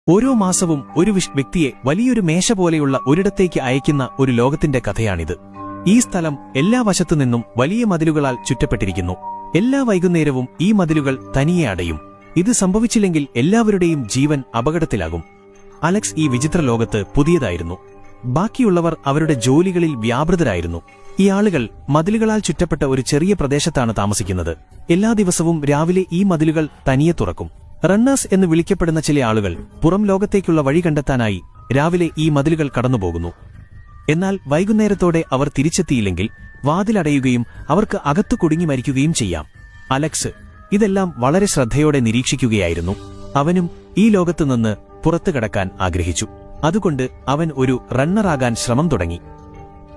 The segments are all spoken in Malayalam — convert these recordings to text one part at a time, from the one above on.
ഓരോ മാസവും ഒരു വ്യക്തിയെ വലിയൊരു മേശ പോലെയുള്ള ഒരിടത്തേക്ക് അയക്കുന്ന ഒരു ലോകത്തിന്റെ കഥയാണിത്. ഈ സ്ഥലം എല്ലാ വശത്തുനിന്നും വലിയ മതിലുകളാൽ ചുറ്റപ്പെട്ടിരിക്കുന്നു. എല്ലാ വൈകുന്നേരവും ഈ മതിലുകൾ തനിയെ അടയും. ഇത് സംഭവിച്ചില്ലെങ്കിൽ എല്ലാവരുടെയും ജീവൻ അപകടത്തിലാകും. അലക്സ് ഈ വിചിത്ര ലോകത്ത് പുതിയതായിരുന്നു. ബാക്കിയുള്ളവർ അവരുടെ ജോലികളിൽ വ്യാപൃതരായിരുന്നു. ഈ ആളുകൾ മതിലുകളാൽ ചുറ്റപ്പെട്ട ഒരു ചെറിയ പ്രദേശത്താണ് താമസിക്കുന്നത്. എല്ലാ ദിവസവും രാവിലെ ഈ മതിലുകൾ തനിയെ തുറക്കും. റണ്ണേഴ്സ് എന്ന് വിളിക്കപ്പെടുന്ന ചില ആളുകൾ പുറം ലോകത്തേക്കുള്ള വഴി കണ്ടെത്താനായി രാവിലെ ഈ മതിലുകൾ കടന്നുപോകുന്നു. എന്നാൽ വൈകുന്നേരത്തോടെ അവർ തിരിച്ചെത്തിയില്ലെങ്കിൽ വാതിലടയുകയും അവർക്ക് അകത്തു കുടുങ്ങി മരിക്കുകയും ചെയ്യാം. അലക്സ് ഇതെല്ലാം വളരെ ശ്രദ്ധയോടെ നിരീക്ഷിക്കുകയായിരുന്നു. അവനും ഈ ലോകത്തുനിന്ന് പുറത്തു കടക്കാൻ ആഗ്രഹിച്ചു. അതുകൊണ്ട് അവൻ ഒരു റണ്ണറാകാൻ ശ്രമം തുടങ്ങി.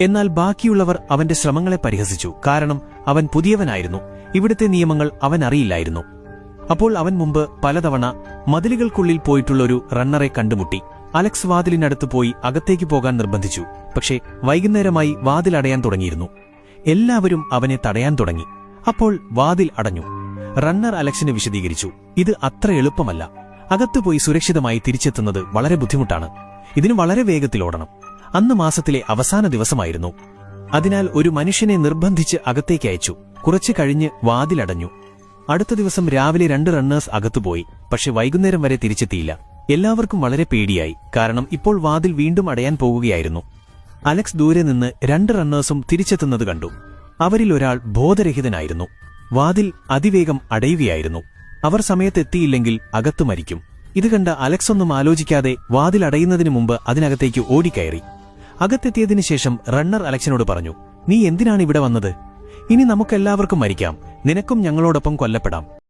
എന്നാൽ ബാക്കിയുള്ളവർ അവന്റെ ശ്രമങ്ങളെ പരിഹസിച്ചു. കാരണം അവൻ പുതിയവനായിരുന്നു. ഇവിടുത്തെ നിയമങ്ങൾ അവൻ അറിയില്ലായിരുന്നു. അപ്പോൾ അവൻ മുമ്പ് പലതവണ മതിലുകൾക്കുള്ളിൽ പോയിട്ടുള്ളൊരു റണ്ണറെ കണ്ടുമുട്ടി. അലക്സ് വാതിലിനടുത്ത് പോയി അകത്തേക്ക് പോകാൻ നിർബന്ധിച്ചു. പക്ഷേ വൈകുന്നേരമായി വാതിൽ അടയാൻ തുടങ്ങിയിരുന്നു. എല്ലാവരും അവനെ തടയാൻ തുടങ്ങി. അപ്പോൾ വാതിൽ അടഞ്ഞു. റണ്ണർ അലക്സിന് വിശദീകരിച്ചു, ഇത് അത്ര എളുപ്പമല്ല. അകത്തുപോയി സുരക്ഷിതമായി തിരിച്ചെത്തുന്നത് വളരെ ബുദ്ധിമുട്ടാണ്. ഇതിന് വളരെ വേഗത്തിൽ ഓടണം. അന്ന് മാസത്തിലെ അവസാന ദിവസമായിരുന്നു. അതിനാൽ ഒരു മനുഷ്യനെ നിർബന്ധിച്ച് അകത്തേക്ക് അയച്ചു. കുറച്ചു കഴിഞ്ഞ് വാതിലടഞ്ഞു. അടുത്ത ദിവസം രാവിലെ 2 റണ്ണേഴ്സ് അകത്തുപോയി. പക്ഷെ വൈകുന്നേരം വരെ തിരിച്ചെത്തിയില്ല. എല്ലാവർക്കും വളരെ പേടിയായി. കാരണം ഇപ്പോൾ വാതിൽ വീണ്ടും അടയാൻ പോകുകയായിരുന്നു. അലക്സ് ദൂരെ നിന്ന് 2 റണ്ണേഴ്സും തിരിച്ചെത്തുന്നത് കണ്ടു. അവരിൽ ഒരാൾ ബോധരഹിതനായിരുന്നു. വാതിൽ അതിവേഗം അടയുകയായിരുന്നു. അവർ സമയത്തെത്തിയില്ലെങ്കിൽ അകത്തു മരിക്കും. ഇത് കണ്ട അലക്സ് ഒന്നും ആലോചിക്കാതെ വാതിൽ അടയുന്നതിനു മുമ്പ് അതിനകത്തേക്ക് ഓടിക്കയറി. അകത്തെത്തിയതിനു ശേഷം റണ്ണർ അലക്സിനോട് പറഞ്ഞു, നീ എന്തിനാണ് ഇവിടെ വന്നത്? ഇനി നമുക്കെല്ലാവർക്കും മരിക്കാം. നിനക്കും ഞങ്ങളോടൊപ്പം കൊല്ലപ്പെടാം.